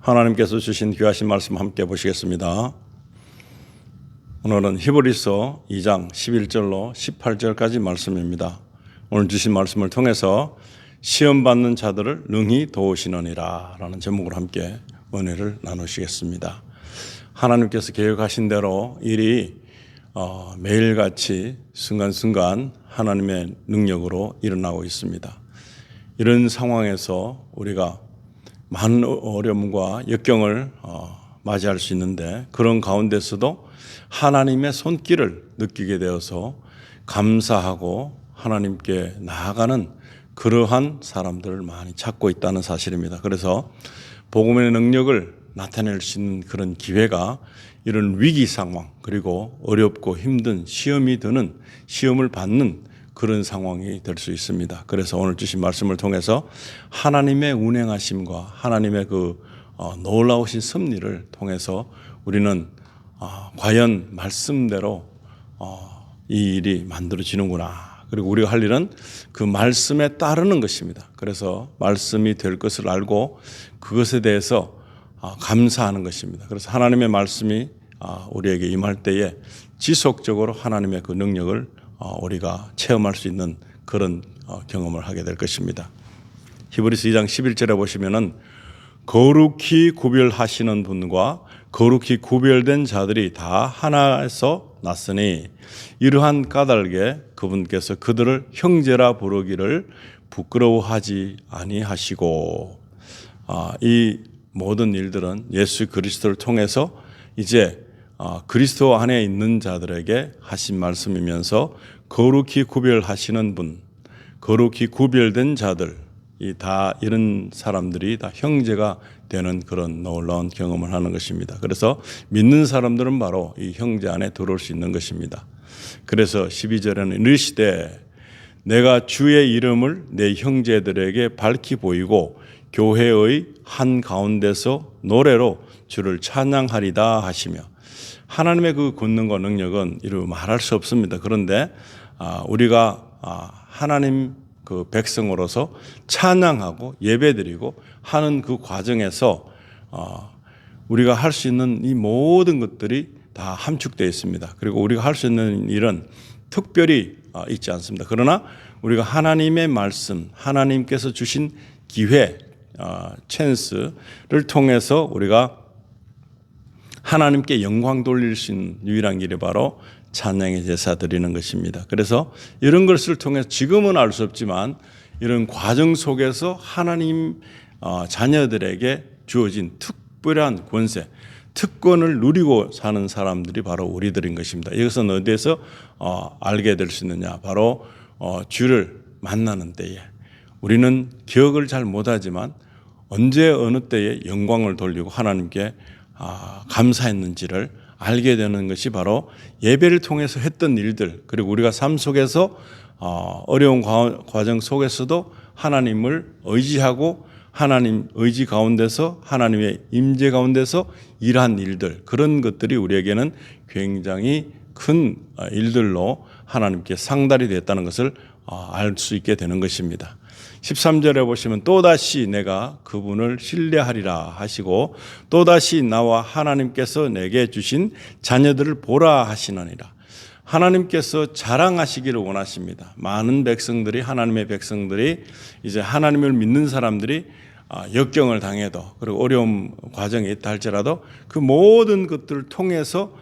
하나님께서 주신 귀하신 말씀 함께 보시겠습니다. 오늘은 히브리서 2장 11절로 18절까지 말씀입니다. 오늘 주신 말씀을 통해서 시험 받는 자들을 능히 도우시느니라 라는 제목으로 함께 은혜를 나누시겠습니다. 하나님께서 계획하신 대로 일이 매일같이 순간순간 하나님의 능력으로 일어나고 있습니다. 이런 상황에서 우리가 많은 어려움과 역경을 맞이할 수 있는데, 그런 가운데서도 하나님의 손길을 느끼게 되어서 감사하고 하나님께 나아가는 그러한 사람들을 많이 찾고 있다는 사실입니다. 그래서 복음의 능력을 나타낼 수 있는 그런 기회가 이런 위기 상황, 그리고 어렵고 힘든 시험이 드는, 시험을 받는 그런 상황이 될 수 있습니다. 그래서 오늘 주신 말씀을 통해서 하나님의 운행하심과 하나님의 그 놀라우신 섭리를 통해서 우리는 과연 말씀대로 이 일이 만들어지는구나, 그리고 우리가 할 일은 그 말씀에 따르는 것입니다. 그래서 말씀이 될 것을 알고 그것에 대해서 감사하는 것입니다. 그래서 하나님의 말씀이 우리에게 임할 때에 지속적으로 하나님의 그 능력을 우리가 체험할 수 있는 그런 경험을 하게 될 것입니다. 히브리서 2장 11절에 보시면은 거룩히 구별하시는 분과 거룩히 구별된 자들이 다 하나에서 났으니 이러한 까닭에 그분께서 그들을 형제라 부르기를 부끄러워하지 아니하시고, 이 모든 일들은 예수 그리스도를 통해서 이제 그리스도 안에 있는 자들에게 하신 말씀이면서 거룩히 구별하시는 분, 거룩히 구별된 자들, 다 이런 사람들이 다 형제가 되는 그런 놀라운 경험을 하는 것입니다. 그래서 믿는 사람들은 바로 이 형제 안에 들어올 수 있는 것입니다. 그래서 12절에는 이르시되 내가 주의 이름을 내 형제들에게 밝히 보이고 교회의 한 가운데서 노래로 주를 찬양하리다 하시며, 하나님의 그 권능과 능력은 이루 말할 수 없습니다. 그런데 우리가 하나님 그 백성으로서 찬양하고 예배드리고 하는 그 과정에서 우리가 할 수 있는 이 모든 것들이 다 함축되어 있습니다. 그리고 우리가 할 수 있는 일은 특별히 있지 않습니다. 그러나 우리가 하나님의 말씀, 하나님께서 주신 기회, 찬스를 통해서 우리가 하나님께 영광 돌릴 수 있는 유일한 길이 바로 찬양의 제사 드리는 것입니다. 그래서 이런 것을 통해서 지금은 알 수 없지만 이런 과정 속에서 하나님 자녀들에게 주어진 특별한 권세, 특권을 누리고 사는 사람들이 바로 우리들인 것입니다. 이것은 어디에서 알게 될 수 있느냐? 바로 주를 만나는 때에 우리는 기억을 잘 못하지만 언제 어느 때에 영광을 돌리고 하나님께 감사했는지를 알게 되는 것이 바로 예배를 통해서 했던 일들, 그리고 우리가 삶 속에서 어려운 과정 속에서도 하나님을 의지하고 하나님 의지 가운데서 하나님의 임재 가운데서 일한 일들, 그런 것들이 우리에게는 굉장히 큰 일들로 하나님께 상달이 됐다는 것을 알 수 있게 되는 것입니다. 13절에 보시면 또다시 내가 그분을 신뢰하리라 하시고 또다시 나와 하나님께서 내게 주신 자녀들을 보라 하시느니라. 하나님께서 자랑하시기를 원하십니다. 많은 백성들이, 하나님의 백성들이, 이제 하나님을 믿는 사람들이 역경을 당해도, 그리고 어려움 과정에 있다 할지라도 그 모든 것들을 통해서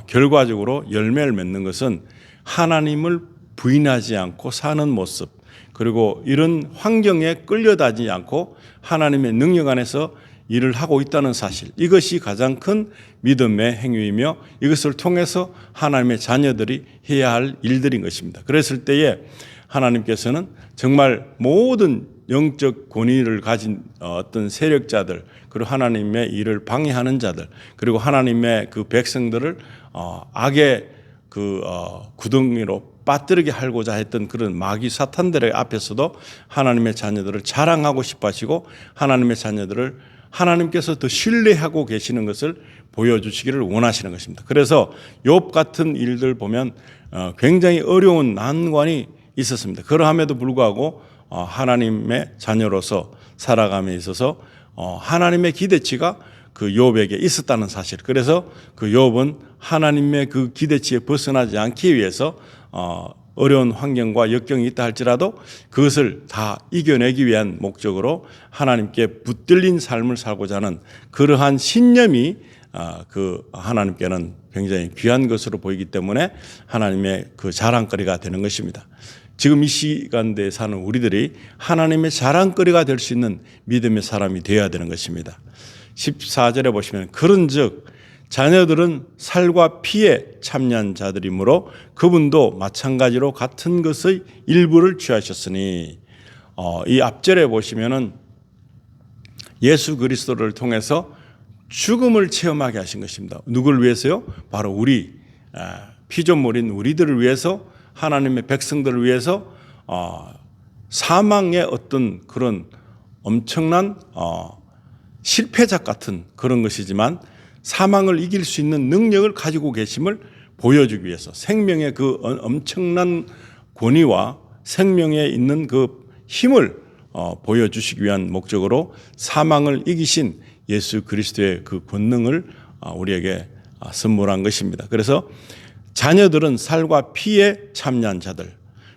결과적으로 열매를 맺는 것은 하나님을 부인하지 않고 사는 모습, 그리고 이런 환경에 끌려다니지 않고 하나님의 능력 안에서 일을 하고 있다는 사실, 이것이 가장 큰 믿음의 행위이며 이것을 통해서 하나님의 자녀들이 해야 할 일들인 것입니다. 그랬을 때에 하나님께서는 정말 모든 영적 권위를 가진 어떤 세력자들, 그리고 하나님의 일을 방해하는 자들, 그리고 하나님의 그 백성들을 악의 그 구덩이로 빠뜨리게 하고자 했던 그런 마귀 사탄들의 앞에서도 하나님의 자녀들을 자랑하고 싶어 하시고 하나님의 자녀들을 하나님께서 더 신뢰하고 계시는 것을 보여주시기를 원하시는 것입니다. 그래서 욥 같은 일들 보면 굉장히 어려운 난관이 있었습니다. 그러함에도 불구하고 하나님의 자녀로서 살아감에 있어서 하나님의 기대치가 그 욥에게 있었다는 사실. 그래서 그 욥은 하나님의 그 기대치에 벗어나지 않기 위해서 어려운 환경과 역경이 있다 할지라도 그것을 다 이겨내기 위한 목적으로 하나님께 붙들린 삶을 살고자 하는 그러한 신념이 그 하나님께는 굉장히 귀한 것으로 보이기 때문에 하나님의 그 자랑거리가 되는 것입니다. 지금 이 시간대에 사는 우리들이 하나님의 자랑거리가 될 수 있는 믿음의 사람이 되어야 되는 것입니다. 14절에 보시면 그런즉 자녀들은 살과 피에 참여한 자들이므로 그분도 마찬가지로 같은 것의 일부를 취하셨으니 이 앞절에 보시면은 예수 그리스도를 통해서 죽음을 체험하게 하신 것입니다. 누구를 위해서요? 바로 우리 피조물인 우리들을 위해서 하나님의 백성들을 위해서 사망의 어떤 그런 엄청난 실패자 같은 그런 것이지만 사망을 이길 수 있는 능력을 가지고 계심을 보여주기 위해서 생명의 그 엄청난 권위와 생명에 있는 그 힘을 보여주시기 위한 목적으로 사망을 이기신 예수 그리스도의 그 권능을 우리에게 선물한 것입니다. 그래서 자녀들은 살과 피에 참여한 자들.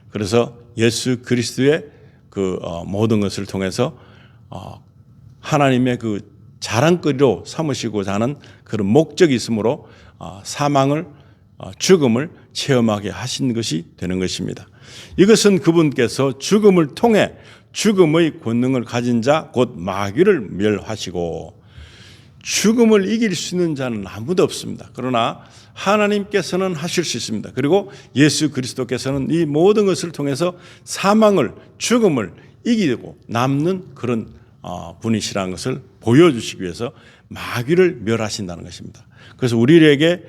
그래서 예수 그리스도의 그 모든 것을 통해서 하나님의 그 자랑거리로 삼으시고자 하는 그런 목적이 있으므로 사망을 죽음을 체험하게 하신 것이 되는 것입니다. 이것은 그분께서 죽음을 통해 죽음의 권능을 가진 자 곧 마귀를 멸하시고 죽음을 이길 수 있는 자는 아무도 없습니다. 그러나 하나님께서는 하실 수 있습니다. 그리고 예수 그리스도께서는 이 모든 것을 통해서 사망을 죽음을 이기고 남는 그런 분이시라는 것을 보여주시기 위해서 마귀를 멸하신다는 것입니다. 그래서 우리에게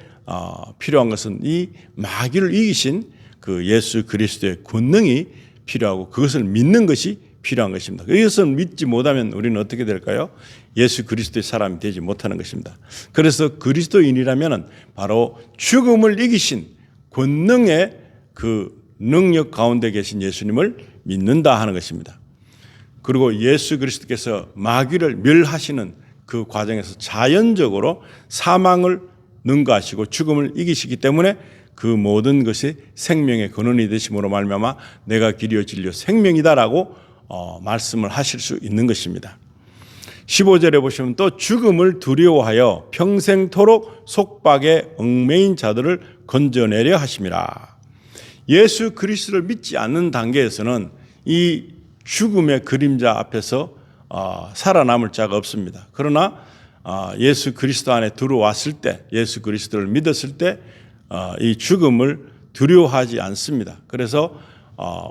필요한 것은 이 마귀를 이기신 그 예수 그리스도의 권능이 필요하고 그것을 믿는 것이 필요한 것입니다. 이것을 믿지 못하면 우리는 어떻게 될까요? 예수 그리스도의 사람이 되지 못하는 것입니다. 그래서 그리스도인이라면 바로 죽음을 이기신 권능의 그 능력 가운데 계신 예수님을 믿는다 하는 것입니다. 그리고 예수 그리스도께서 마귀를 멸하시는 그 과정에서 자연적으로 사망을 능가하시고 죽음을 이기시기 때문에 그 모든 것이 생명의 근원이 되심으로 말미암아 내가 길이요 진리요 생명이다라고 말씀을 하실 수 있는 것입니다. 15절에 보시면 또 죽음을 두려워하여 평생토록 속박에 얽매인 자들을 건져내려 하심이라. 예수 그리스도를 믿지 않는 단계에서는 이 죽음의 그림자 앞에서 살아남을 자가 없습니다. 그러나 예수 그리스도 안에 들어왔을 때, 예수 그리스도를 믿었을 때 이 죽음을 두려워하지 않습니다. 그래서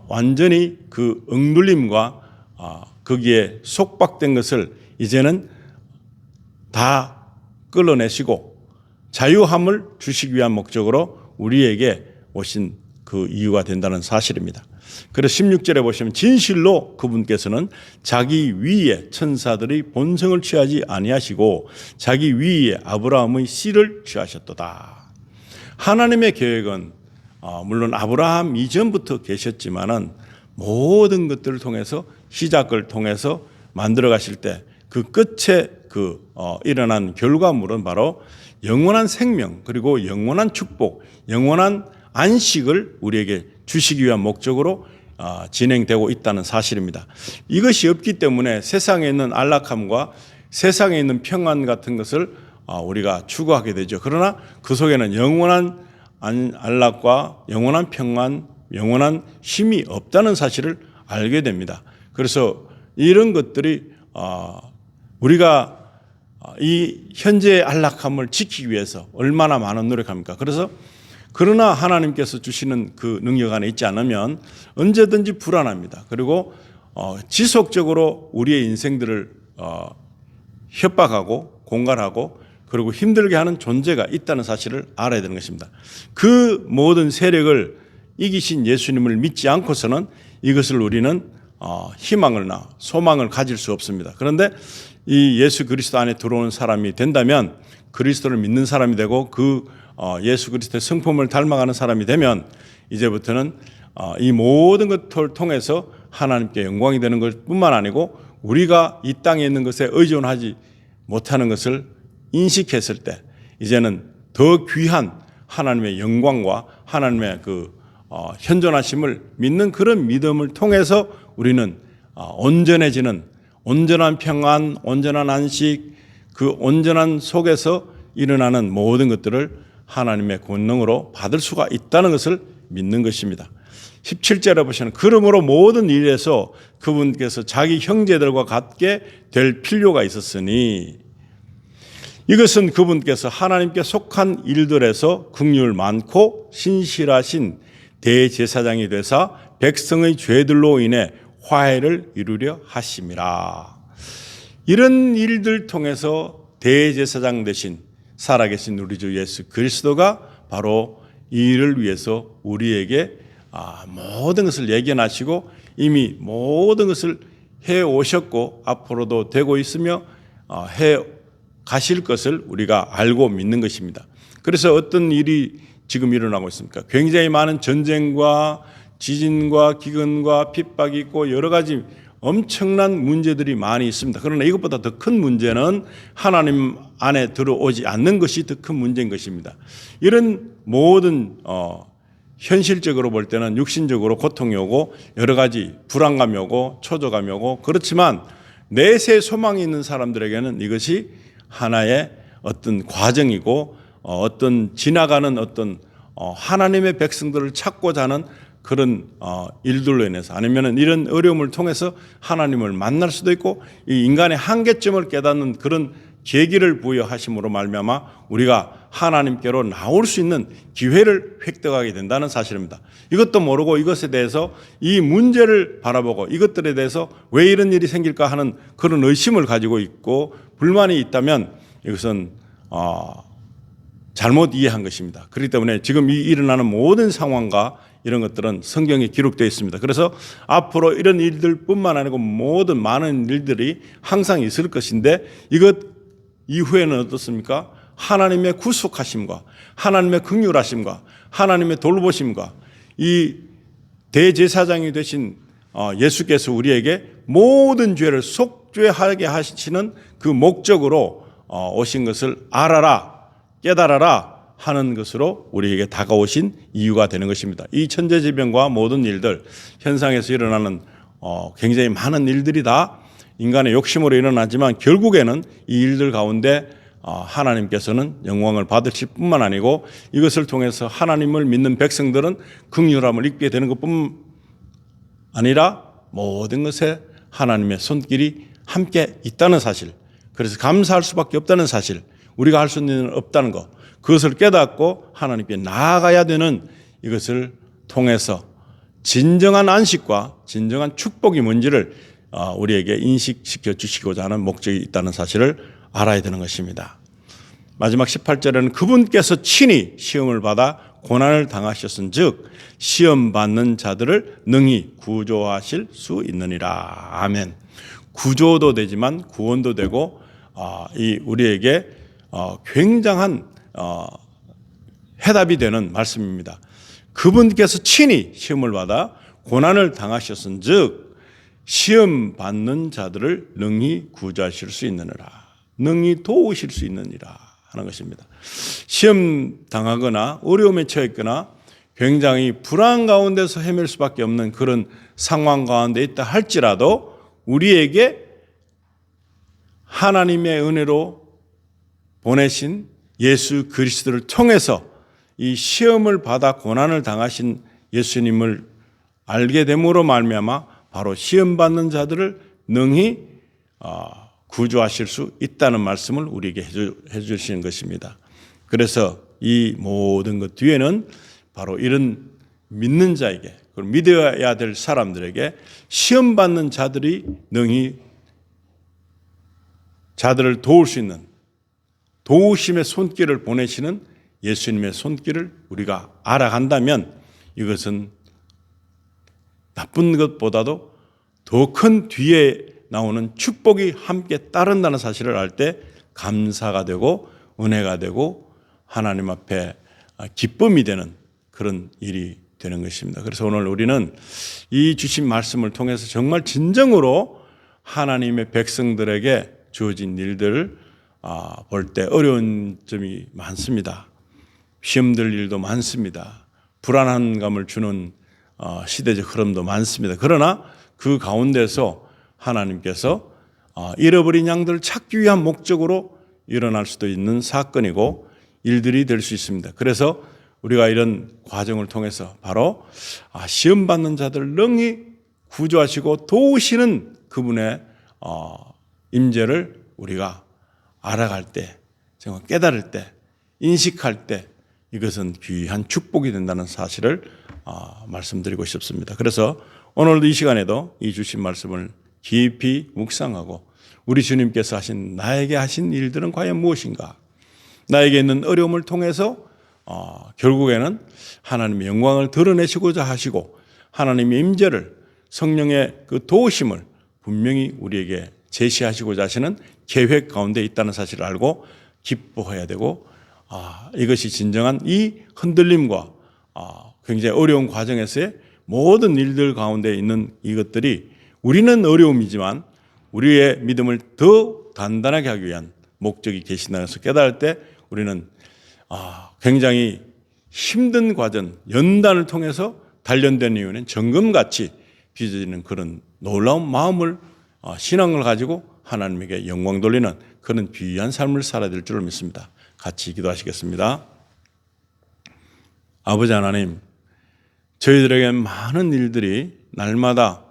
완전히 그 억눌림과 거기에 속박된 것을 이제는 다 끌어내시고 자유함을 주시기 위한 목적으로 우리에게 오신 그 이유가 된다는 사실입니다. 그래서 16절에 보시면 진실로 그분께서는 자기 위에 천사들의 본성을 취하지 아니하시고 자기 위에 아브라함의 씨를 취하셨도다. 하나님의 계획은 물론 아브라함 이전부터 계셨지만은 모든 것들을 통해서 시작을 통해서 만들어 가실 때 그 끝에 일어난 결과물은 바로 영원한 생명 그리고 영원한 축복, 영원한 안식을 우리에게 주시기 위한 목적으로 진행되고 있다는 사실입니다. 이것이 없기 때문에 세상에 있는 안락함과 세상에 있는 평안 같은 것을 우리가 추구하게 되죠. 그러나 그 속에는 영원한 안락과 영원한 평안, 영원한 쉼이 없다는 사실을 알게 됩니다. 그래서 이런 것들이 우리가 이 현재의 안락함을 지키기 위해서 얼마나 많은 노력합니까? 그래서 그러나 하나님께서 주시는 그 능력 안에 있지 않으면 언제든지 불안합니다. 그리고 지속적으로 우리의 인생들을 협박하고 공갈하고 그리고 힘들게 하는 존재가 있다는 사실을 알아야 되는 것입니다. 그 모든 세력을 이기신 예수님을 믿지 않고서는 이것을 우리는 희망을나 소망을 가질 수 없습니다. 그런데 이 예수 그리스도 안에 들어오는 사람이 된다면 그리스도를 믿는 사람이 되고 그 예수 그리스도의 성품을 닮아가는 사람이 되면 이제부터는 이 모든 것을 통해서 하나님께 영광이 되는 것뿐만 아니고 우리가 이 땅에 있는 것에 의존하지 못하는 것을 인식했을 때 이제는 더 귀한 하나님의 영광과 하나님의 현존하심을 믿는 그런 믿음을 통해서 우리는 온전해지는 온전한 평안, 온전한 안식, 그 온전한 속에서 일어나는 모든 것들을 하나님의 권능으로 받을 수가 있다는 것을 믿는 것입니다. 17절에 보시면 그러므로 모든 일에서 그분께서 자기 형제들과 같게 될 필요가 있었으니 이것은 그분께서 하나님께 속한 일들에서 긍휼 많고 신실하신 대제사장이 되사 백성의 죄들로 인해 화해를 이루려 하심이라. 이런 일들 통해서 대제사장 되신 살아계신 우리 주 예수 그리스도가 바로 이 일을 위해서 우리에게 모든 것을 예견하시고 이미 모든 것을 해 오셨고 앞으로도 되고 있으며 해 가실 것을 우리가 알고 믿는 것입니다. 그래서 어떤 일이 지금 일어나고 있습니까? 굉장히 많은 전쟁과 지진과 기근과 핍박이 있고 여러 가지 엄청난 문제들이 많이 있습니다. 그러나 이것보다 더 큰 문제는 하나님 안에 들어오지 않는 것이 더 큰 문제인 것입니다. 이런 모든 현실적으로 볼 때는 육신적으로 고통이 오고 여러 가지 불안감이 오고 초조감이 오고 그렇지만 내세 소망이 있는 사람들에게는 이것이 하나의 어떤 과정이고 어떤 지나가는 어떤 하나님의 백성들을 찾고자 하는 그런 일들로 인해서 아니면 이런 어려움을 통해서 하나님을 만날 수도 있고 이 인간의 한계점을 깨닫는 그런 계기를 부여하심으로 말미암아 우리가 하나님께로 나올 수 있는 기회를 획득하게 된다는 사실입니다. 이것도 모르고 이것에 대해서 이 문제를 바라보고 이것들에 대해서 왜 이런 일이 생길까 하는 그런 의심을 가지고 있고 불만이 있다면 이것은 잘못 이해한 것입니다. 그렇기 때문에 지금 이 일어나는 모든 상황과 이런 것들은 성경에 기록되어 있습니다. 그래서 앞으로 이런 일들뿐만 아니고 모든 많은 일들이 항상 있을 것인데 이것 이후에는 어떻습니까? 하나님의 구속하심과 하나님의 긍휼하심과 하나님의 돌보심과 이 대제사장이 되신 예수께서 우리에게 모든 죄를 속죄하게 하시는 그 목적으로 오신 것을 알아라, 깨달아라 하는 것으로 우리에게 다가오신 이유가 되는 것입니다. 이 천재지변과 모든 일들, 현상에서 일어나는 굉장히 많은 일들이 다 인간의 욕심으로 일어나지만 결국에는 이 일들 가운데 하나님께서는 영광을 받으실 뿐만 아니고 이것을 통해서 하나님을 믿는 백성들은 긍휼함을 입게 되는 것뿐 아니라 모든 것에 하나님의 손길이 함께 있다는 사실, 그래서 감사할 수밖에 없다는 사실, 우리가 할 수 있는 일은 없다는 것, 그것을 깨닫고 하나님께 나아가야 되는 이것을 통해서 진정한 안식과 진정한 축복이 뭔지를 우리에게 인식시켜 주시고자 하는 목적이 있다는 사실을 알아야 되는 것입니다. 마지막 18절에는 그분께서 친히 시험을 받아 고난을 당하셨은즉 시험 받는 자들을 능히 구조하실 수 있느니라. 아멘. 구조도 되지만 구원도 되고 이 우리에게 굉장한 해답이 되는 말씀입니다. 그분께서 친히 시험을 받아 고난을 당하셨은즉 시험 받는 자들을 능히 구조하실 수 있느니라. 능히 도우실 수 있느니라 하는 것입니다. 시험 당하거나 어려움에 처했거나 굉장히 불안 가운데서 헤맬 수밖에 없는 그런 상황 가운데 있다 할지라도 우리에게 하나님의 은혜로 보내신 예수 그리스도를 통해서 이 시험을 받아 고난을 당하신 예수님을 알게 됨으로 말미암아 바로 시험 받는 자들을 능히 구조하실 수 있다는 말씀을 우리에게 해주시는 것입니다. 그래서 이 모든 것 뒤에는 바로 이런 믿는 자에게, 그리고 믿어야 될 사람들에게 시험 받는 자들이 능히 자들을 도울 수 있는 도우심의 손길을 보내시는 예수님의 손길을 우리가 알아간다면 이것은 나쁜 것보다도 더 큰 뒤에 나오는 축복이 함께 따른다는 사실을 알 때 감사가 되고 은혜가 되고 하나님 앞에 기쁨이 되는 그런 일이 되는 것입니다. 그래서 오늘 우리는 이 주신 말씀을 통해서 정말 진정으로 하나님의 백성들에게 주어진 일들을 볼 때 어려운 점이 많습니다. 시험들 일도 많습니다. 불안한 감을 주는 시대적 흐름도 많습니다. 그러나 그 가운데서 하나님께서 잃어버린 양들을 찾기 위한 목적으로 일어날 수도 있는 사건이고 일들이 될 수 있습니다. 그래서 우리가 이런 과정을 통해서 바로 시험 받는 자들을 능히 구조하시고 도우시는 그분의 임재를 우리가 알아갈 때, 정말 깨달을 때, 인식할 때 이것은 귀한 축복이 된다는 사실을 말씀드리고 싶습니다. 그래서 오늘도 이 시간에도 이 주신 말씀을 깊이 묵상하고 우리 주님께서 나에게 하신 일들은 과연 무엇인가? 나에게 있는 어려움을 통해서 결국에는 하나님의 영광을 드러내시고자 하시고 하나님의 임재를 성령의 그 도우심을 분명히 우리에게 제시하시고자 하시는 계획 가운데 있다는 사실을 알고 기뻐해야 되고 이것이 진정한 이 흔들림과 굉장히 어려운 과정에서의 모든 일들 가운데 있는 이것들이 우리는 어려움이지만 우리의 믿음을 더 단단하게 하기 위한 목적이 계신다는 것을 깨달을 때 우리는 굉장히 힘든 과정, 연단을 통해서 단련된 이유는 정금같이 빚어지는 그런 놀라운 마음을 신앙을 가지고 하나님에게 영광 돌리는 그런 귀한 삶을 살아야 될 줄을 믿습니다. 같이 기도하시겠습니다. 아버지 하나님, 저희들에게 많은 일들이 날마다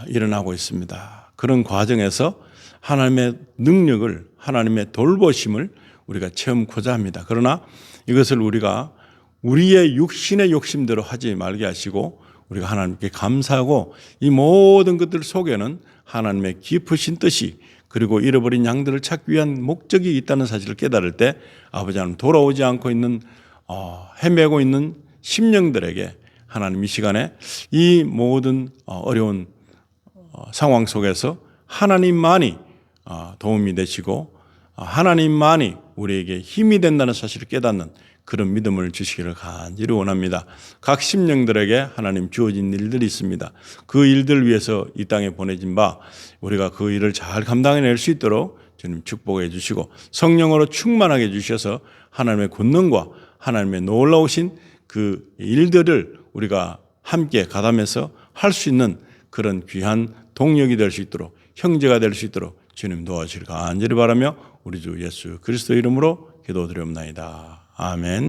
일어나고 있습니다. 그런 과정에서 하나님의 능력을, 하나님의 돌보심을 우리가 체험코자 합니다. 그러나 이것을 우리가 우리의 육신의 욕심대로 하지 말게 하시고 우리가 하나님께 감사하고 이 모든 것들 속에는 하나님의 깊으신 뜻이 그리고 잃어버린 양들을 찾기 위한 목적이 있다는 사실을 깨달을 때 아버지 하나님 돌아오지 않고 있는 헤매고 있는 심령들에게 하나님 이 시간에 이 모든 어려운 상황 속에서 하나님만이 도움이 되시고 하나님만이 우리에게 힘이 된다는 사실을 깨닫는 그런 믿음을 주시기를 간절히 원합니다. 각 심령들에게 하나님 주어진 일들이 있습니다. 그 일들 위해서 이 땅에 보내진 바 우리가 그 일을 잘 감당해낼 수 있도록 주님 축복해 주시고 성령으로 충만하게 해주셔서 하나님의 권능과 하나님의 놀라우신 그 일들을 우리가 함께 가담해서 할 수 있는 그런 귀한 동력이 될 수 있도록 형제가 될 수 있도록 주님 도와주시길 간절히 바라며 우리 주 예수 그리스도 이름으로 기도드리옵나이다. 아멘.